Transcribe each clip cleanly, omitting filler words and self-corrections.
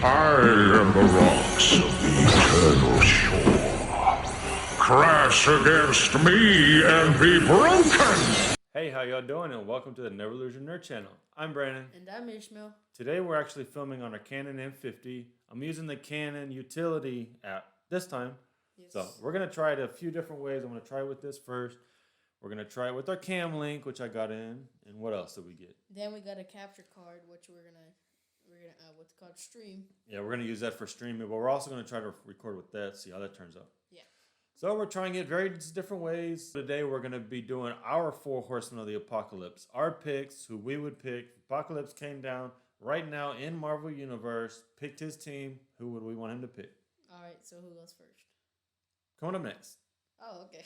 I am the rocks of the eternal shore. Crash against me and be broken! Hey, how y'all doing? And welcome to the Never Lose Your Nerd channel. I'm Brandon. And I'm Ishmael. Today we're actually filming on our Canon M50. I'm using the Canon utility app this time. Yes. So we're going to try it a few different ways. I'm going to try it with this first. We're going to try it with our cam link, which I got in. And what else did we get? Then we got a capture card, which we're gonna what's it called, stream. Yeah, we're going to use that for streaming, but we're also going to try to record with that, see how that turns out. Yeah. So we're trying it various different ways. Today we're going to be doing our 4 Horsemen of the Apocalypse. Our picks, who we would pick. Apocalypse came down right now in Marvel Universe, picked his team. Who would we want him to pick? All right, so who goes first? Coming up next. Oh, okay.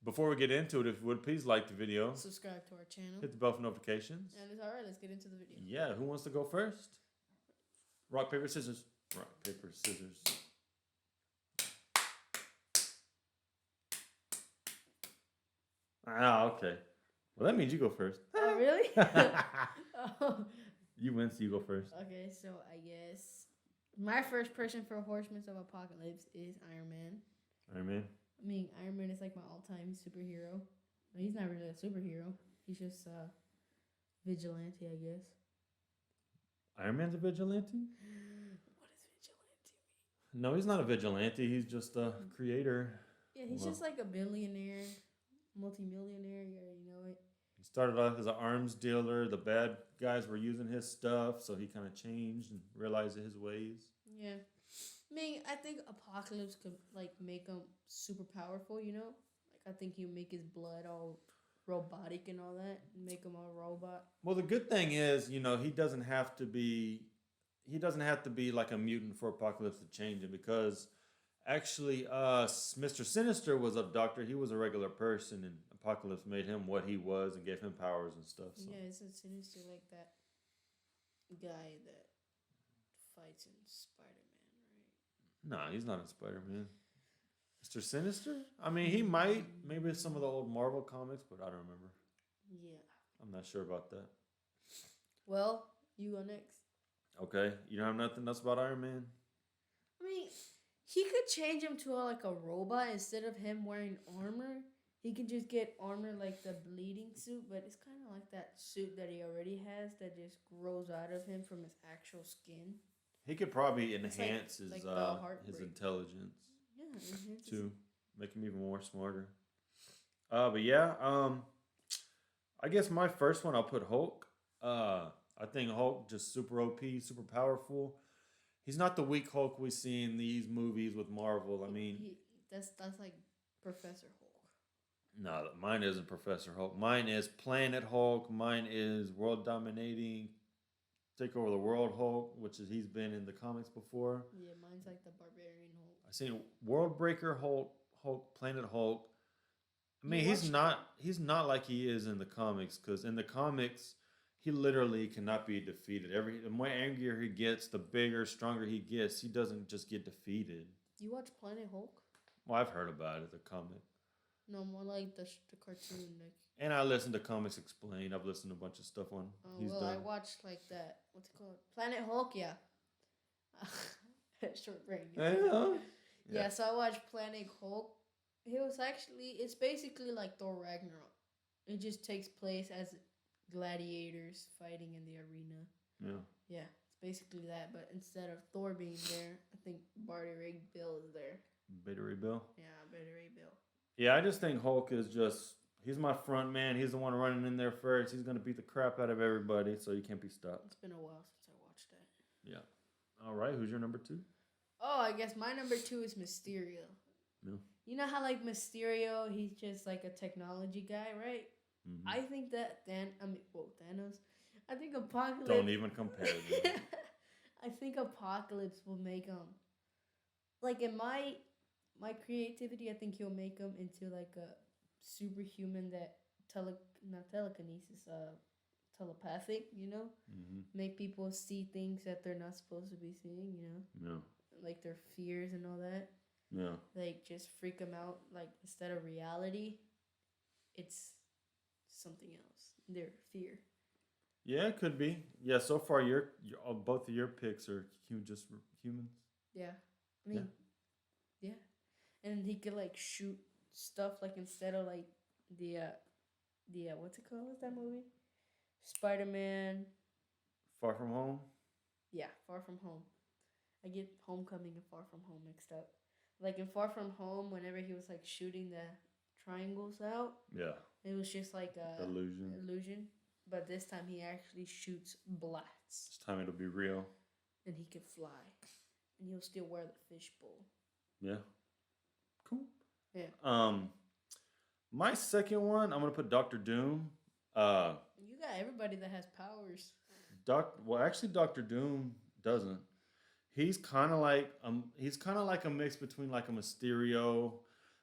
Before we get into it, if you would please like the video, Subscribe to our channel. hit the bell for notifications. And it's all right. Let's get into the video. Yeah, who wants to go first? Rock, paper, scissors. Rock, paper, scissors. Ah, okay. Well, that means you go first. Oh, really? Oh. You win, so you go first. Okay, so I guess my first person for Horsemen of Apocalypse is Iron Man. Iron Man. I mean, Iron Man is like my all-time superhero. Well, he's not really a superhero. He's just a vigilante, I guess. Iron Man's a vigilante? What does vigilante mean? No, he's not a vigilante. He's just a creator. Yeah, he's just like a billionaire, multimillionaire. You already know it. He started off as an arms dealer. The bad guys were using his stuff, so he kind of changed and realized his ways. Yeah. I mean, I think Apocalypse could, like, make him super powerful, you know? Like, I think he'll make his blood all robotic and all that, and make him a robot. Well, the good thing is, you know, he doesn't have to be like a mutant for Apocalypse to change him, because actually, Mr. Sinister was a doctor. He was a regular person, and Apocalypse made him what he was and gave him powers and stuff. So. Yeah, it's a Sinister, like that guy that fights in Spider-Man, right? No, he's not in Spider-Man. Mr. Sinister? I mean, he might. Maybe it's some of the old Marvel comics, but I don't remember. Yeah. I'm not sure about that. Well, you go next. Okay. You don't have nothing else about Iron Man? I mean, he could change him to like a robot instead of him wearing armor. He could just get armor like the bleeding suit, but it's kind of like that suit that he already has that just grows out of him from his actual skin. He could probably enhance like his Heartbreak. intelligence Yeah, to make him even more smarter. But yeah, I guess my first one I'll put Hulk. I think Hulk just super OP, super powerful. He's not the weak Hulk we see in these movies with Marvel. I mean, that's like Professor Hulk. no, mine isn't Professor Hulk. Mine is Planet Hulk. Mine is world dominating, take over the world Hulk, which is he's been in the comics before. Yeah, mine's like the Barbarian Hulk. I seen World Breaker Hulk, Planet Hulk. I mean, he's not like he is in the comics, because in the comics, he literally cannot be defeated. The more angrier he gets, the bigger, stronger he gets. He doesn't just get defeated. You watch Planet Hulk? Well, I've heard about it, the comic. No, more like the cartoon. Like. And I listen to Comics Explained. I've listened to a bunch of stuff on. I watched like that. What's it called? Planet Hulk. Yeah. Short brain. I know. Yeah. So I watched Planet Hulk. It's basically like Thor Ragnarok. It just takes place as gladiators fighting in the arena. Yeah. Yeah, it's basically that. But instead of Thor being there, I think Beta Ray Bill is there. Beta Ray Bill? Yeah, Beta Ray Bill. Yeah, I just think Hulk is he's my front man. He's the one running in there first. He's going to beat the crap out of everybody, so you can't be stopped. It's been a while since I watched that. Yeah. All right, who's your number 2? Oh, I guess my number 2 is Mysterio. No. You know how, like, Mysterio, he's just, like, a technology guy, right? Mm-hmm. I think that Thanos. I think Apocalypse. Don't even compare them. I think Apocalypse will make him, like, in my creativity, I think he'll make him into like a superhuman that not telekinesis, telepathic, you know? Mm-hmm. Make people see things that they're not supposed to be seeing, you know? Yeah. Like their fears and all that. Yeah. Like just freak them out. Like instead of reality, it's something else. Their fear. Yeah, it could be. Yeah, so far both of your picks are just humans. Yeah, I mean, yeah. And he could like shoot stuff like instead of like the what's it called? What's that movie? Spider Man. Far From Home. Yeah, Far From Home. I get Homecoming and Far From Home mixed up. Like in Far From Home, whenever he was like shooting the triangles out, Yeah. it was just like a Illusion. illusion. But this time he actually shoots blats, This time it'll be real. and he can fly, and he'll still wear the fishbowl. Yeah. Cool. Yeah. My second one, I'm gonna put Doctor Doom. You got everybody that has powers. Actually, Doctor Doom doesn't. He's kind of like a mix between like a Mysterio,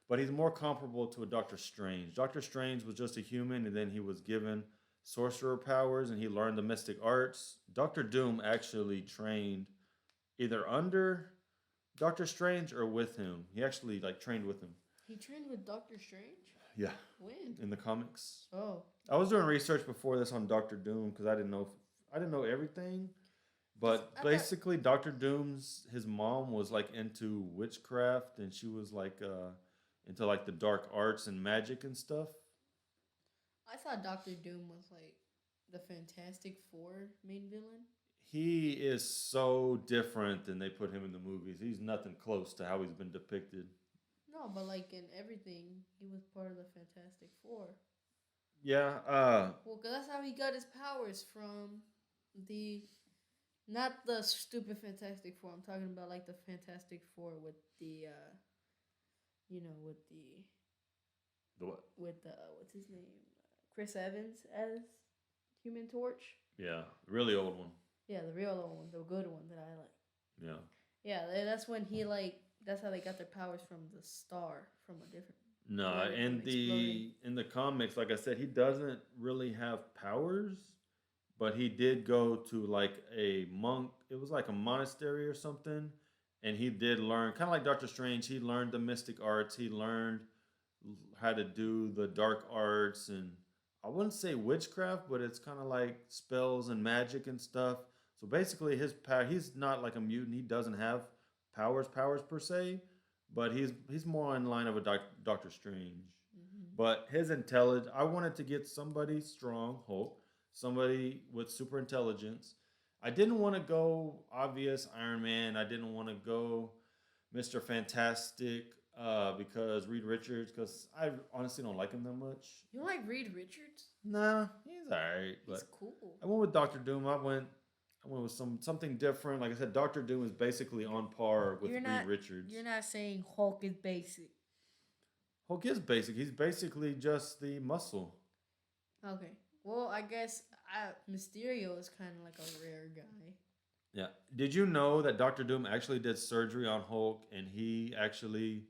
but he's more comparable to a Doctor Strange. Doctor Strange was just a human, and then he was given sorcerer powers, and he learned the mystic arts. Doctor Doom actually trained either under Doctor Strange or with him. He actually like trained with him. He trained with Doctor Strange? Yeah. When? In the comics. Oh. I was doing research before this on Doctor Doom because I didn't know everything. But basically, Doctor Doom's his mom was like into witchcraft, and she was like into like the dark arts and magic and stuff. I thought Doctor Doom was like the Fantastic Four main villain. He is so different than they put him in the movies. He's nothing close to how he's been depicted. No, but like in everything, he was part of the Fantastic Four. Yeah. Well, cause that's how he got his powers from not the stupid Fantastic Four. I'm talking about like the Fantastic Four with the, with The what? what's his name, Chris Evans as Human Torch. Yeah, the really old one. Yeah, the real old one, the good one that I like. Yeah. Yeah, that's when he like. That's how they got their powers from the star from a different. No, in the comics, like I said, he doesn't really have powers, but he did go to like a monk. It was like a monastery or something, and he did learn, kind of like Doctor Strange. He learned the mystic arts. He learned how to do the dark arts, and I wouldn't say witchcraft, but it's kind of like spells and magic and stuff. So basically, his power. He's not like a mutant. He doesn't have powers per se, but he's more in line of a Doctor Strange. Mm-hmm. But his intelligence, I wanted to get somebody strong, Hulk, somebody with super intelligence. I didn't want to go obvious Iron Man. I didn't want to go Mr. Fantastic because Reed Richards, because I honestly don't like him that much. You don't like Reed Richards? Nah, he's alright. He's cool. I went with Doctor Doom. I went with something different. Like I said, Doctor Doom is basically on par with Reed Richards. You're not saying Hulk is basic. Hulk is basic. He's basically just the muscle. Okay. Well, I guess Mysterio is kind of like a rare guy. Yeah. Did you know that Doctor Doom actually did surgery on Hulk, and he actually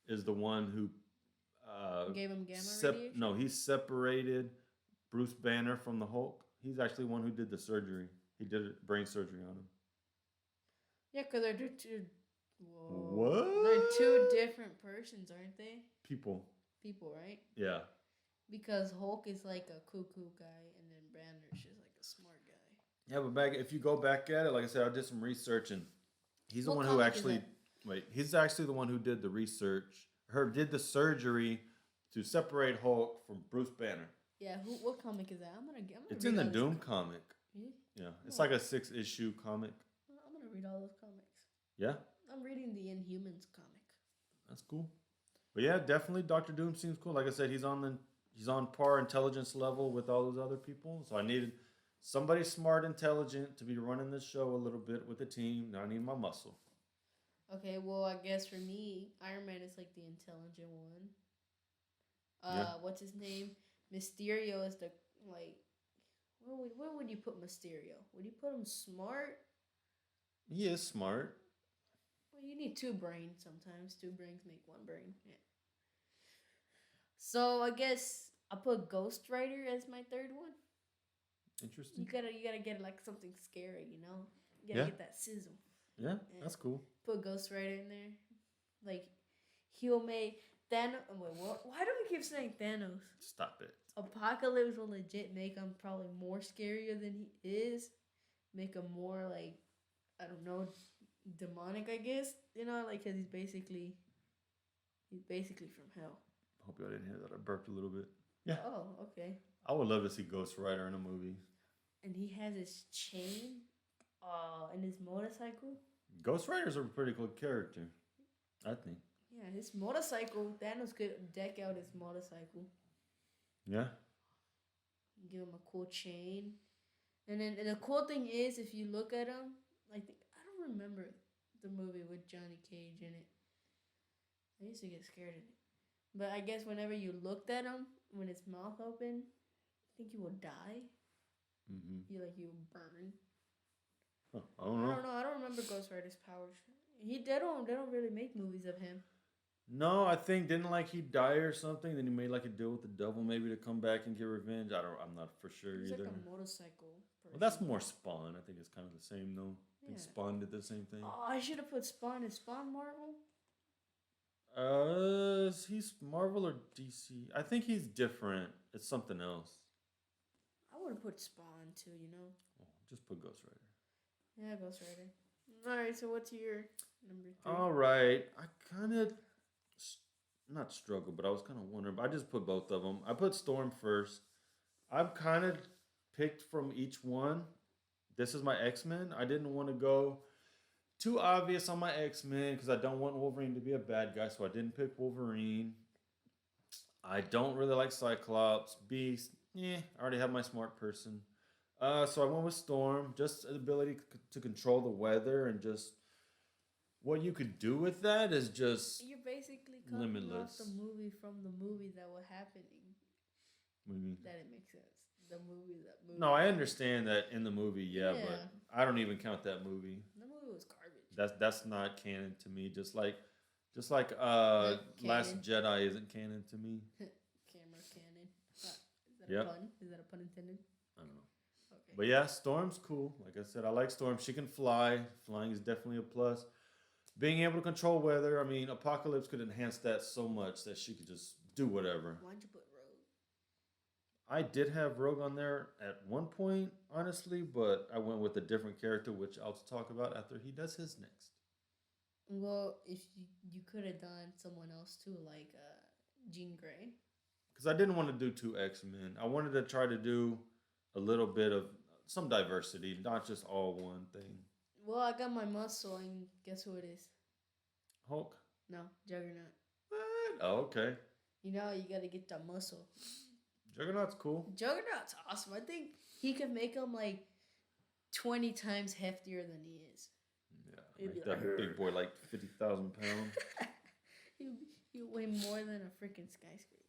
is the one who gave him gamma radiation? No, he separated Bruce Banner from the Hulk. He's actually the one who did the surgery. He did brain surgery on him. Yeah, because they're two. Whoa. What? They're two different persons, aren't they? People, right? Yeah. Because Hulk is like a cuckoo guy, and then Banner's just like a smart guy. Yeah, but if you go back at it, like I said, I did some research, and he's the one who actually. Wait, he's actually the one who did the research. Did the surgery to separate Hulk from Bruce Banner. Yeah, what comic is that? I'm gonna it's in the Doom comic. Yeah, it's like a 6-issue comic. I'm gonna read all those comics. Yeah? I'm reading the Inhumans comic. That's cool. But yeah, definitely Doctor Doom seems cool. Like I said, he's on par intelligence level with all those other people. So I needed somebody smart, intelligent to be running this show a little bit with the team. Now I need my muscle. Okay, well I guess for me, Iron Man is like the intelligent one. What's his name? Mysterio is the like. Where would you put Mysterio? Would you put him smart? He is smart. Well, you need two brains sometimes. Two brains make one brain. Yeah. So I guess I'll put Ghost Rider as my third one. Interesting. You gotta get like something scary, you know? You gotta get that sizzle. Yeah, that's cool. Put Ghost Rider in there. Like he'll make Thanos. Wait, what? Why do we keep saying Thanos? Stop it. Apocalypse will legit make him probably more scarier than he is. Make him more like, I don't know, demonic. I guess like because he's basically from hell. Hope y'all didn't hear that. I burped a little bit. Yeah. Oh, okay. I would love to see Ghost Rider in a movie. And he has his chain, and his motorcycle. Ghost Rider's a pretty cool character, I think. Yeah, his motorcycle. Thanos could deck out his motorcycle. Yeah. Give him a cool chain, and the cool thing is, if you look at him, I don't remember the movie with Johnny Cage in it. I used to get scared in it, but I guess whenever you looked at him, when his mouth open, I think you will die. Mm-hmm. You will burn. Huh, I don't know. I don't remember Ghost Rider's powers. They don't really make movies of him. No, I think didn't he die or something. Then he made a deal with the devil maybe to come back and get revenge. I'm not for sure He's either. like a motorcycle person. Well, that's more Spawn. I think it's kind of the same though. I think Spawn did the same thing. Oh, I should have put Spawn. Is Spawn Marvel? He's Marvel or DC? I think he's different. It's something else. I would have put Spawn too. Oh, just put Ghost Rider. Yeah, Ghost Rider. All right. So what's your number 3? All right, I kind of not struggle, but I was kind of wondering. But I just put both of them. I put Storm first. I've kind of picked from each one. This is my X-Men. I didn't want to go too obvious on my X-Men because I don't want Wolverine to be a bad guy, so I didn't pick Wolverine. I don't really like Cyclops. Beast, I already have my smart person. So I went with Storm. Just the ability to control the weather and just what you could do with that is just You're basically cutting limitless. off the movie from the movie that were happening. What do you mean? That it makes sense. The movie that movie. No, I understand that in the movie, yeah, Yeah. but I don't even count that movie. The movie was garbage. That's not canon to me. Just like Canon. Last Jedi isn't canon to me. Camera cannon. Is that Yep. a pun? Is that a pun intended? I don't know. Okay. But yeah, Storm's cool. Like I said, I like Storm. She can fly. Flying is definitely a plus. Being able to control weather, I mean, Apocalypse could enhance that so much that she could just do whatever. Why'd you put Rogue? I did have Rogue on there at one point, honestly, but I went with a different character, which I'll talk about after he does his next. Well, if you could have done someone else too, like Jean Grey. Because I didn't want to do 2 X-Men. I wanted to try to do a little bit of some diversity, not just all one thing. Well, I got my muscle, and guess who it is? Hulk? No, Juggernaut. What? Oh, okay. You got to get that muscle. Juggernaut's cool. Juggernaut's awesome. I think he could make him like 20 times heftier than he is. Yeah, make that big boy like 50,000 pounds. He'll weigh more than a freaking skyscraper.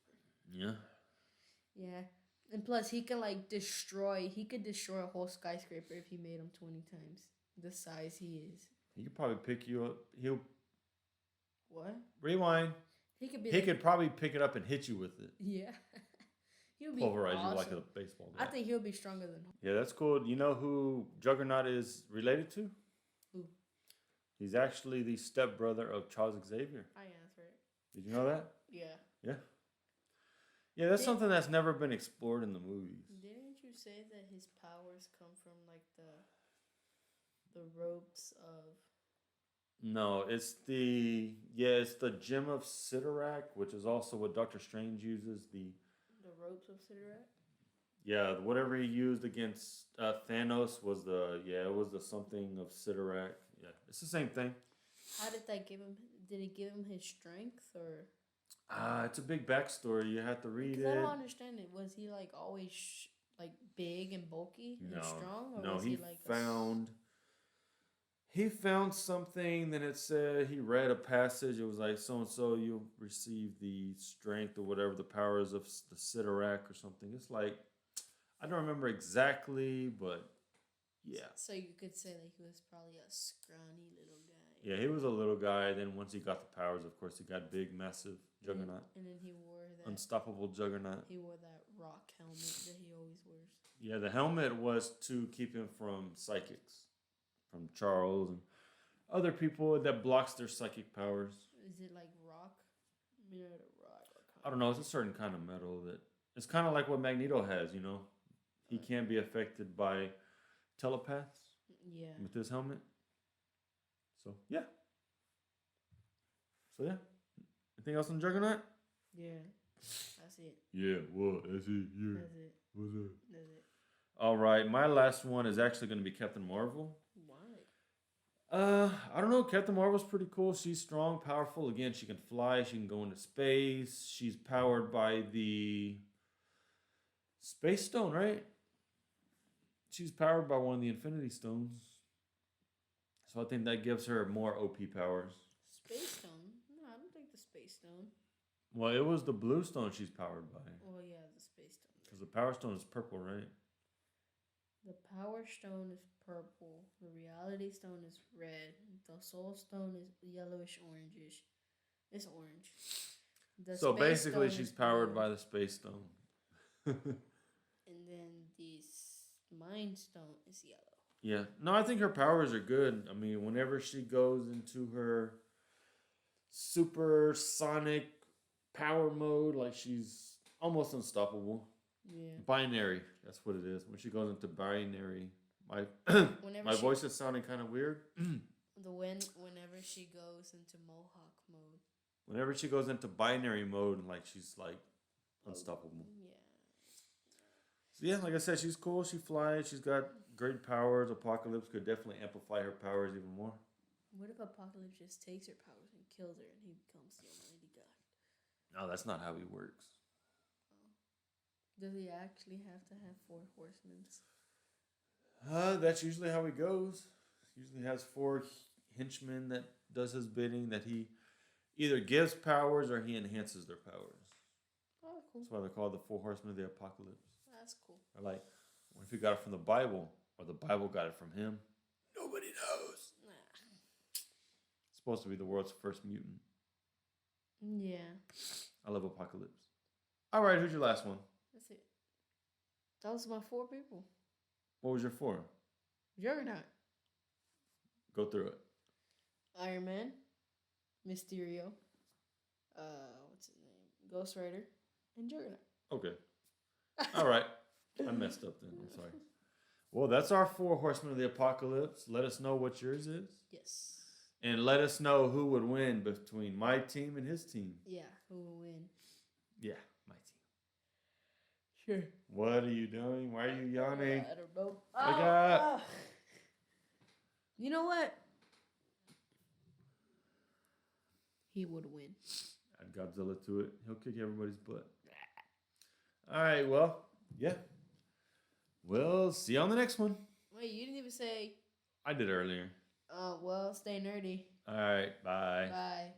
Yeah. Yeah. And plus, he can like destroy a whole skyscraper if he made him 20 times the size he is. He could probably pick you up. What? Rewind. He could probably pick it up and hit you with it. Yeah. He'll be Pulverize awesome. you like a baseball bat. I think he'll be stronger than him. Yeah, that's cool. You know who Juggernaut is related to? Who? He's actually the stepbrother of Charles Xavier. I answer it. Did you know that? Yeah. Yeah. Yeah, that's something that's never been explored in the movies. Didn't you say that his powers come from like the ropes of? No, it's the gem of Sidorak, which is also what Doctor Strange uses. The ropes of Sidorak. Yeah, whatever he used against Thanos was it was the something of Sidorak. Yeah, it's the same thing. How did that give him? Did it give him his strength or? It's a big backstory. You have to read it. I don't understand it. Was he like always like big and bulky and strong, or was he like he found something. Then it said he read a passage. It was like so and so you receive the strength or whatever the powers of the Sidorak or something. It's like I don't remember exactly, but yeah. So you could say like he was probably a scrawny little guy. Yeah, he was a little guy. Then once he got the powers, of course, he got big, massive Juggernaut. And then he wore that unstoppable Juggernaut. He wore that rock helmet that he always wears. Yeah, the helmet was to keep him from psychics, from Charles and other people that blocks their psychic powers. Is it like rock Made out of rock or I don't know. It's a certain kind of metal that it's kind of like what Magneto has. You know, he can be affected by telepaths Yeah. with his helmet. So yeah. So yeah. Anything else on Juggernaut? Yeah. That's it. Yeah. What? That's it. Yeah. That's it. What's up? That's it. All right. My last one is actually going to be Captain Marvel. Why? I don't know. Captain Marvel's pretty cool. She's strong, powerful. Again, she can fly. She can go into space. She's powered by the Space Stone, right? She's powered by one of the Infinity Stones. So I think that gives her more OP powers. Space Stone? No, I don't think the Space Stone. Well, it was the Blue Stone she's powered by. Oh, yeah, the Space Stone. Because the Power Stone is purple, right? The Power Stone is purple. The Reality Stone is red. The Soul Stone is yellowish orangish. It's orange. The So Space basically, Stone she's is powered blue. by the Space Stone. And then the Mind Stone is yellow. Yeah. No, I think her powers are good. I mean, whenever she goes into her supersonic power mode, like she's almost unstoppable. Yeah. Binary. That's what it is. When she goes into binary, my Whenever my she, voice is sounding kind of weird. whenever she goes into Mohawk mode. Whenever she goes into binary mode, like she's like unstoppable. Yeah. So yeah, like I said, she's cool. She flies. She's got great powers. Apocalypse could definitely amplify her powers even more. What if Apocalypse just takes her powers and kills her and he becomes the Almighty God? No, that's not how he works. Does he actually have to have 4 horsemen? That's usually how he goes. He usually has 4 henchmen that does his bidding. That he either gives powers or he enhances their powers. Oh, cool. That's why they're called the 4 horsemen of the apocalypse. That's cool. They're like, what if he got it from the Bible or the Bible got it from him? Nobody knows. Nah. It's supposed to be the world's first mutant. Yeah. I love Apocalypse. All right, who's your last one? That's it. That was my 4 people. What was your 4? Juggernaut. Go through it. Iron Man. Mysterio. What's his name? Ghost Rider. And Juggernaut. Okay. All right. I messed up then. I'm sorry. Well, that's our 4 horsemen of the apocalypse. Let us know what yours is. Yes. And let us know who would win between my team and his team. Yeah, who will win? Yeah, my team. Sure. What are you doing? Why are you yawning? I don't know. Wake up. You know what? He would win. Add Godzilla to it. He'll kick everybody's butt. All right, well, yeah. We'll see you on the next one. Wait, you didn't even say. I did earlier. Well, stay nerdy. All right, bye. Bye.